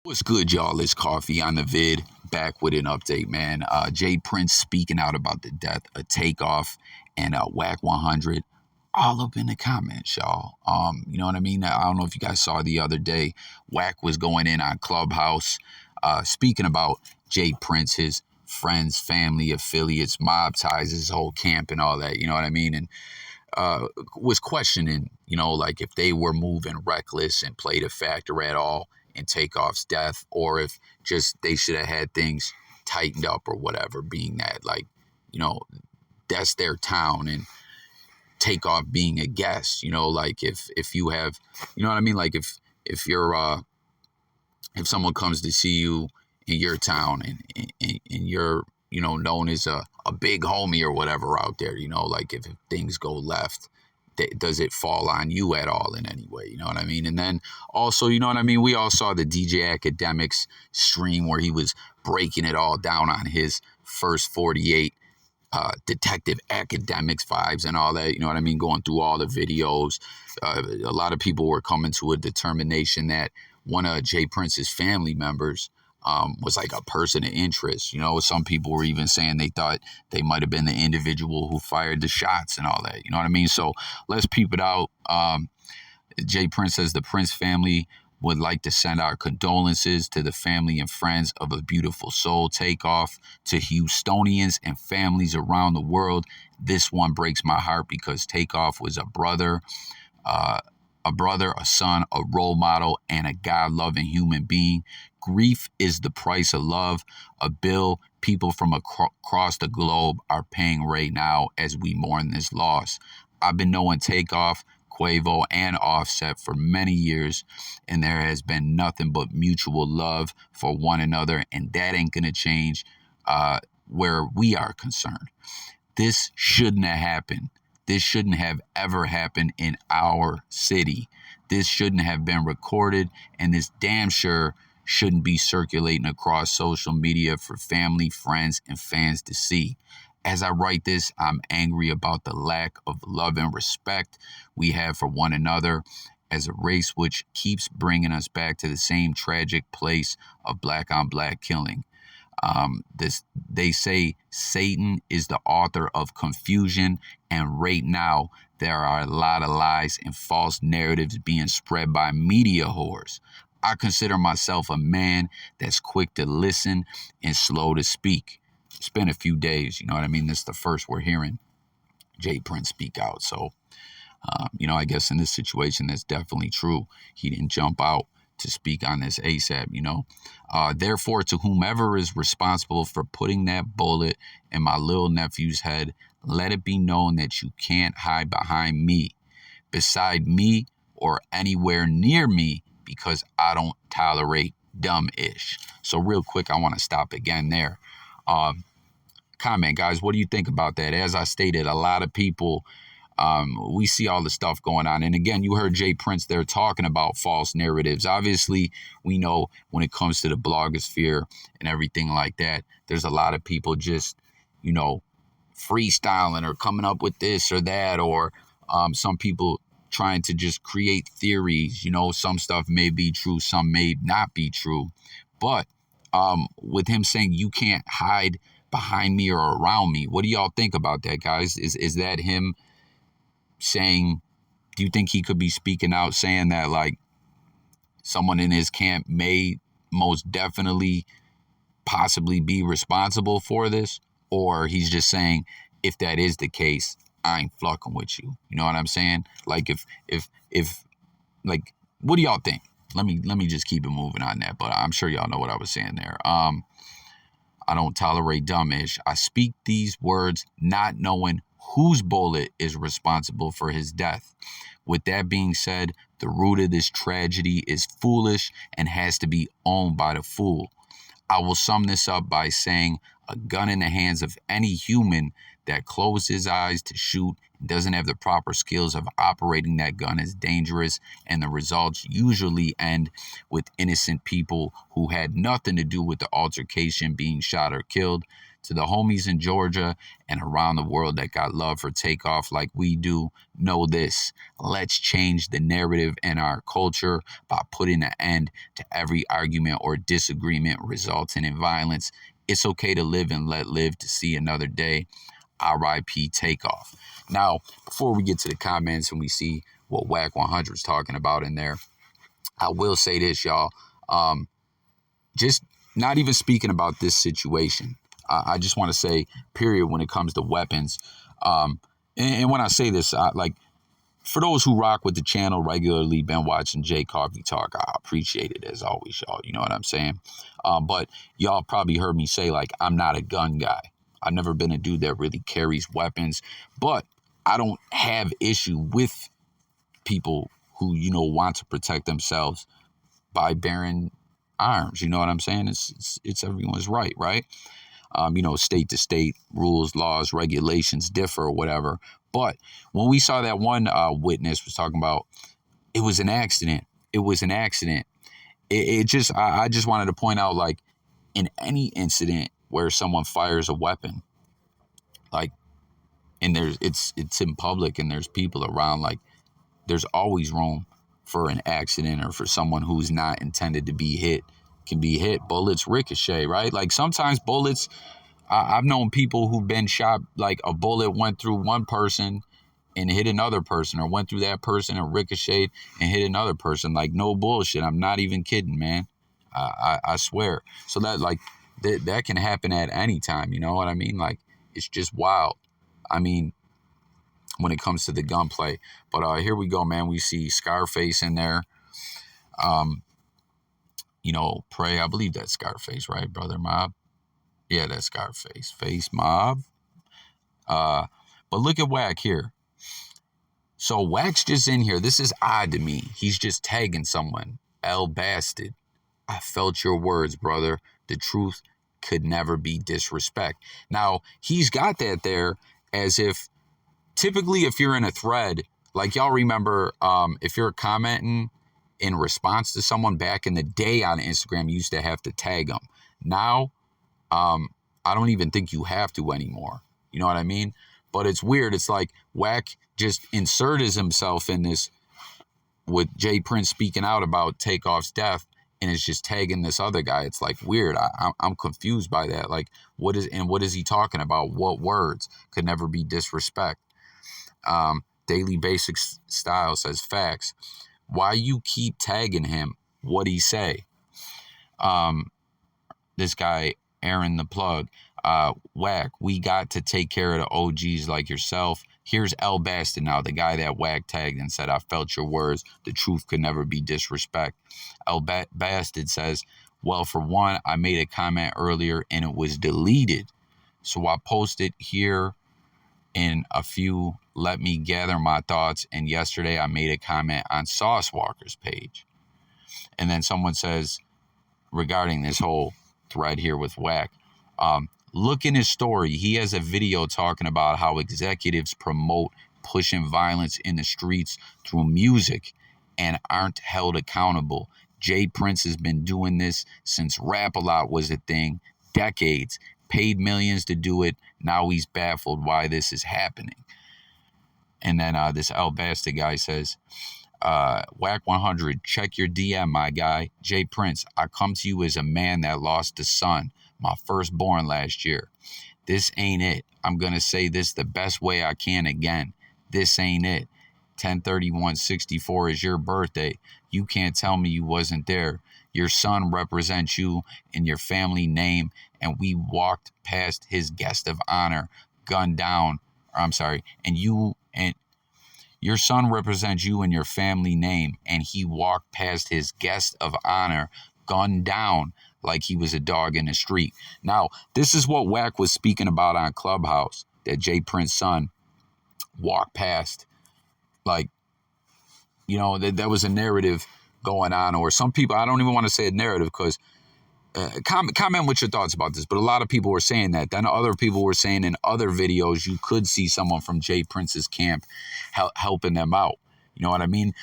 What's good, y'all? It's Coffee on the vid, back with an update, man. Jprince speaking out about the death of Takeoff and WACK100, all up in the comments, y'all. You know what I mean? I don't know if you guys saw the other day, Wack was going in on Clubhouse, speaking about Jprince, his friends, family, affiliates, mob ties, his whole camp and all that, you know what I mean? And was questioning, like if they were moving reckless and played a factor at all in Takeoff's death, or if just they should have had things tightened up or whatever, being that, like, that's their town and Takeoff being a guest, like if you have, you know what I mean? Like if you're, if someone comes to see you in your town and you're, known as a big homie or whatever out there, like if things go left, does it fall on you at all in any way? You know what I mean? And then also, you know what I mean? We all saw the DJ Academics stream where he was breaking it all down on his first 48 Detective Academics vibes and all that, you know what I mean? Going through all the videos. A lot of people were coming to a determination that one of Jprince's family members was like a person of interest. Some people were even saying they thought they might have been the individual who fired the shots and all that. You know what I mean? So let's peep it out. Jprince says the Prince family would like to send our condolences to the family and friends of a beautiful soul, Takeoff. To Houstonians and families around the world, this one breaks my heart because Takeoff was a brother, a son, a role model, and a God-loving human being. Grief is the price of love, a bill people from across the globe are paying right now as we mourn this loss. I've been knowing Takeoff, Quavo, and Offset for many years, and there has been nothing but mutual love for one another, and that ain't gonna change where we are concerned. This shouldn't have happened. This shouldn't have ever happened in our city. This shouldn't have been recorded, and this damn sure shouldn't be circulating across social media for family, friends, and fans to see. As I write this, I'm angry about the lack of love and respect we have for one another as a race, which keeps bringing us back to the same tragic place of black on black killing. They say Satan is the author of confusion, and right now there are a lot of lies and false narratives being spread by media whores. I consider myself a man that's quick to listen and slow to speak. It's been a few days, you know what I mean? This is the first we're hearing Jprince speak out. So, I guess in this situation, that's definitely true. He didn't jump out to speak on this ASAP, Therefore, to whomever is responsible for putting that bullet in my little nephew's head, let it be known that you can't hide behind me, beside me, or anywhere near me, because I don't tolerate dumb-ish. So real quick, I want to stop again there. Comment, guys, what do you think about that? As I stated, a lot of people, we see all the stuff going on. And again, you heard Jprince there talking about false narratives. Obviously, we know when it comes to the blogosphere and everything like that, there's a lot of people just, freestyling or coming up with this or that, or some people trying to just create theories. Some stuff may be true, some may not be true. But with him saying you can't hide behind me or around me, what do y'all think about that, guys? Is that him saying, do you think he could be speaking out saying that, like, someone in his camp may most definitely possibly be responsible for this? Or he's just saying, if that is the case, I ain't fucking with you. You know what I'm saying? Like, if like, what do y'all think? Let me just keep it moving on that, but I'm sure y'all know what I was saying there. I don't tolerate dumb-ish. I speak these words not knowing whose bullet is responsible for his death. With that being said, the root of this tragedy is foolish and has to be owned by the fool. I will sum this up by saying a gun in the hands of any human that closes his eyes to shoot and doesn't have the proper skills of operating that gun is dangerous, and the results usually end with innocent people who had nothing to do with the altercation being shot or killed. To the homies in Georgia and around the world that got love for Takeoff like we do, know this. Let's change the narrative in our culture by putting an end to every argument or disagreement resulting in violence. It's okay to live and let live to see another day. RIP Takeoff. Now, before we get to the comments and we see what WACK100 is talking about in there, I will say this, y'all. Just not even speaking about this situation. I just want to say, period, when it comes to weapons. And when I say this, for those who rock with the channel regularly, been watching J Coffee Talk, I appreciate it as always, y'all. You know what I'm saying? But y'all probably heard me say, like, I'm not a gun guy. I've never been a dude that really carries weapons. But I don't have issue with people who, want to protect themselves by bearing arms. You know what I'm saying? It's everyone's right? State to state, rules, laws, regulations differ or whatever. But when we saw that one witness was talking about, it was an accident. It was an accident. I just wanted to point out, like, in any incident where someone fires a weapon, like, and it's in public and there's people around, like, there's always room for an accident or for someone who's not intended to be hit can be hit. Bullets ricochet, right? Like, sometimes bullets, I've known people who've been shot, like a bullet went through one person and hit another person, or went through that person and ricocheted and hit another person. Like, no bullshit. I'm not even kidding, man. I swear. So that, like, that can happen at any time. You know what I mean? Like, it's just wild. I mean, when it comes to the gunplay. But here we go, man. We see Scarface in there. Pray. I believe that's Scarface, right, Brother Mob? Yeah, that's Scarface. Face Mob. But look at Wack here. So Wack's just in here. This is odd to me. He's just tagging someone. El Bastard. I felt your words, brother. The truth could never be disrespect. Now, he's got that there as if, typically, if you're in a thread, like, y'all remember, if you're commenting in response to someone back in the day on Instagram, you used to have to tag them. Now, I don't even think you have to anymore. You know what I mean? But it's weird. It's like Wack just inserted himself in this with Jprince speaking out about Takeoff's death, and it's just tagging this other guy. It's like weird. I'm confused by that. Like, what is he talking about? What words? Could never be disrespect. Daily Basic Style says, facts. Why you keep tagging him? What'd he say? This guy, Aaron the Plug, Wack, we got to take care of the OGs like yourself. Here's El Bastard now, the guy that Wack tagged and said, I felt your words. The truth could never be disrespect. El Bastard says, well, for one, I made a comment earlier and it was deleted. So I posted here in a few, let me gather my thoughts. And yesterday I made a comment on Sauce Walker's page. And then someone says, regarding this whole thread here with Wack, look in his story. He has a video talking about how executives promote pushing violence in the streets through music and aren't held accountable. Jprince has been doing this since Rap-A-Lot was a thing, decades, paid millions to do it. Now he's baffled why this is happening. And then this El Basta guy says, WACK100, check your DM, my guy. Jprince, I come to you as a man that lost a son, my firstborn last year. This ain't it. I'm going to say this the best way I can again. This ain't it. 10/31/64 is your birthday. You can't tell me you wasn't there. Your son represents you in your family name, and we walked past his guest of honor, gunned down. And your son represents you in your family name, and he walked past his guest of honor, gunned down like he was a dog in the street. Now, this is what Wack was speaking about on Clubhouse, that Jprince's son walked past. Like, that was a narrative going on, or some people, I don't even want to say a narrative, because comment what your thoughts about this, but a lot of people were saying that. Then other people were saying in other videos you could see someone from Jprince's camp helping them out. You know what I mean?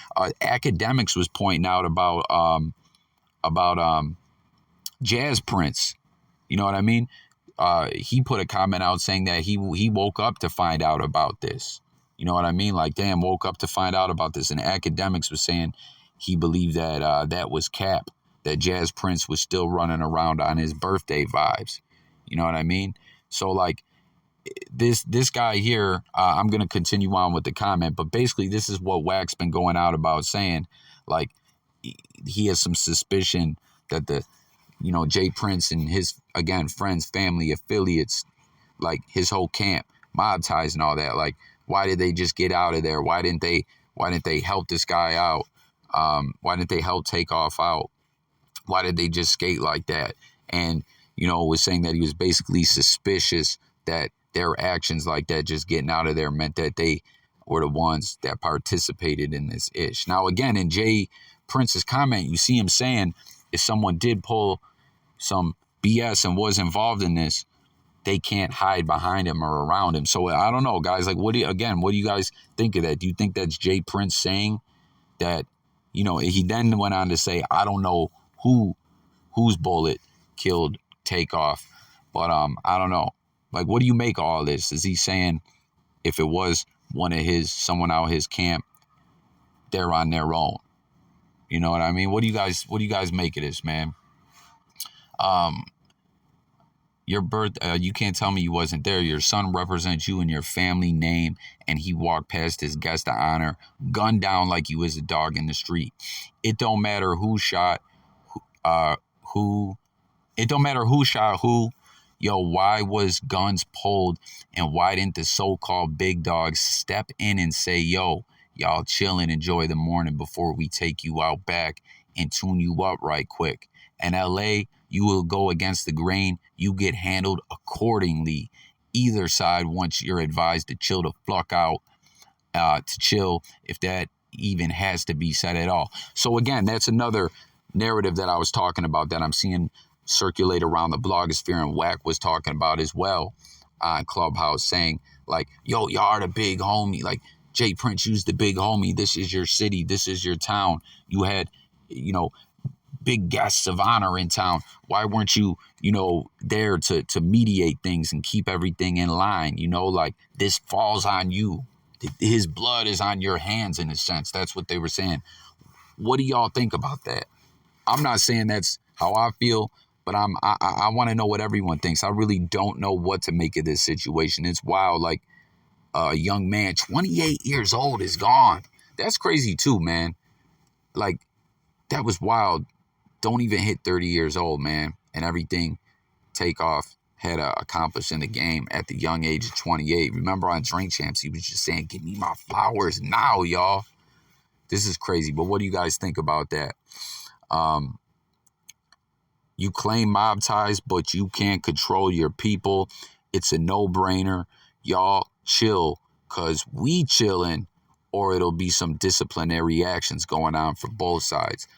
Academics was pointing out about Jprince. You know what I mean? he put a comment out saying that he woke up to find out about this. You know what I mean? Like, damn, woke up to find out about this. And Academics was saying he believed that that was cap, that Jprince was still running around on his birthday vibes. You know what I mean? So, like, this guy here, I'm going to continue on with the comment, but basically this is what Wack's been going out about saying. Like, he has some suspicion that the, Jprince and his, again, friends, family, affiliates, like his whole camp, mob ties and all that. Like, why did they just get out of there? Why didn't they help this guy out? Why didn't they help Takeoff out? Why did they just skate like that? And, was saying that he was basically suspicious that their actions like that, just getting out of there, meant that they were the ones that participated in this ish. Now, again, in Jprince's comment, you see him saying if someone did pull some BS and was involved in this, they can't hide behind him or around him. So I don't know, guys. Like, what do you guys think of that? Do you think that's Jprince saying that? He then went on to say, I don't know whose bullet killed Takeoff, but I don't know. Like, what do you make of all this? Is he saying if it was someone out his camp, they're on their own? You know what I mean? What do you guys make of this, man? Your birth, you can't tell me you wasn't there. Your son represents you in your family name, and he walked past his guest of honor, gunned down like you was a dog in the street. It don't matter who shot who. It don't matter who shot who. Yo, why was guns pulled, and why didn't the so-called big dogs step in and say, yo, y'all chill and enjoy the morning before we take you out back and tune you up right quick? In LA, you will go against the grain. You get handled accordingly. Either side, once you're advised to chill the fuck out, to chill, if that even has to be said at all. So again, that's another narrative that I was talking about that I'm seeing circulate around the blogosphere, and Wack was talking about as well on Clubhouse, saying like, yo, y'all are the big homie. Like, Jprince used the big homie. This is your city. This is your town. You had, big guests of honor in town. Why weren't you, there to mediate things and keep everything in line? Like, this falls on you. His blood is on your hands, in a sense. That's what they were saying. What do y'all think about that? I'm not saying that's how I feel, but I want to know what everyone thinks. I really don't know what to make of this situation. It's wild. Like, a young man, 28 years old, is gone. That's crazy too, man. Like, that was wild. Don't even hit 30 years old, man. And everything Takeoff had accomplished in the game at the young age of 28. Remember on Drink Champs, he was just saying, give me my flowers now, y'all. This is crazy. But what do you guys think about that? You claim mob ties, but you can't control your people. It's a no-brainer. Y'all chill, because we chilling, or it'll be some disciplinary actions going on for both sides.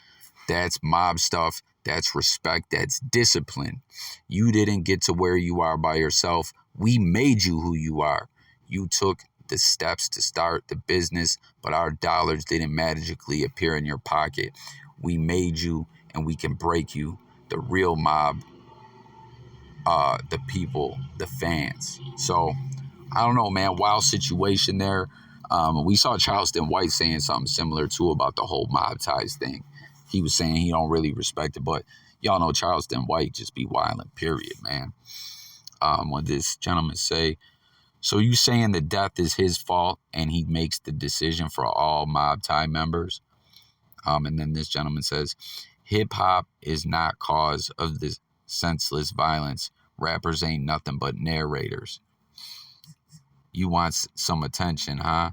That's mob stuff. That's respect. That's discipline. You didn't get to where you are by yourself. We made you who you are. You took the steps to start the business, but our dollars didn't magically appear in your pocket. We made you, and we can break you. The real mob, the people, the fans. So, I don't know, man. Wild situation there. We saw Charleston White saying something similar, too, about the whole mob ties thing. He was saying he don't really respect it, but y'all know Charleston White just be wildin', period, man. What this gentleman say, so you saying the death is his fault and he makes the decision for all mob tie members? And then this gentleman says, hip-hop is not cause of this senseless violence. Rappers ain't nothing but narrators. You want some attention, huh?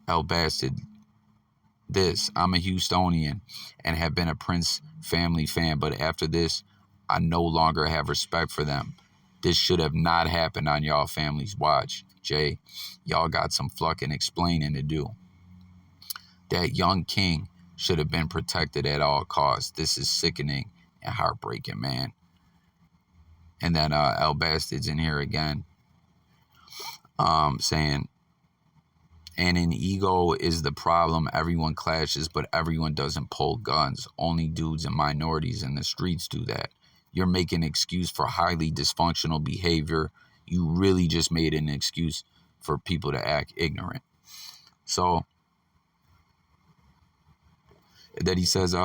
El Bastard. This, I'm a Houstonian and have been a Prince family fan, but after this, I no longer have respect for them. This should have not happened on y'all family's watch. Jay, y'all got some fucking explaining to do. That young king should have been protected at all costs. This is sickening and heartbreaking, man. And then El Bastard's in here again, saying, and an ego is the problem. Everyone clashes, but everyone doesn't pull guns. Only dudes and minorities in the streets do that. You're making an excuse for highly dysfunctional behavior. You really just made an excuse for people to act ignorant. So that he says,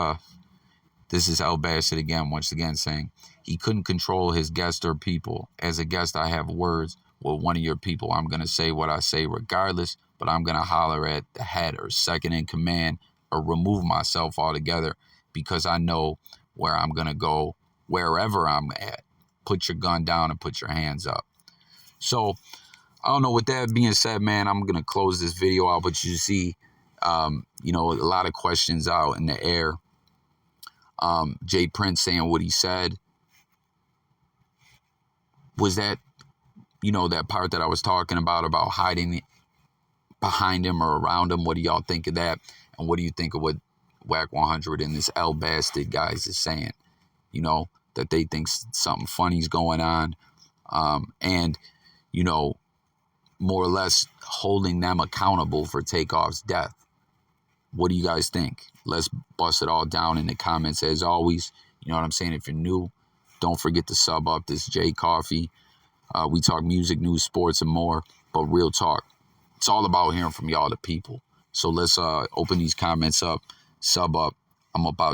this is El Bassett again, once again saying, he couldn't control his guest or people. As a guest, I have words with one of your people. I'm going to say what I say regardless, but I'm going to holler at the head or second in command or remove myself altogether because I know where I'm going to go wherever I'm at. Put your gun down and put your hands up. So, I don't know, with that being said, man, I'm going to close this video out, but you see, a lot of questions out in the air. Jprince saying what he said. Was that, that part that I was talking about hiding behind him or around him? What do y'all think of that? And what do you think of what WACK100 and this El Bastard guys is saying? That they think something funny's going on. And, more or less holding them accountable for Takeoff's death. What do you guys think? Let's bust it all down in the comments as always. You know what I'm saying? If you're new, don't forget to sub up. This J Coffee. We talk music, news, sports, and more. But real talk, it's all about hearing from y'all, the people. So let's open these comments up, sub up. I'm about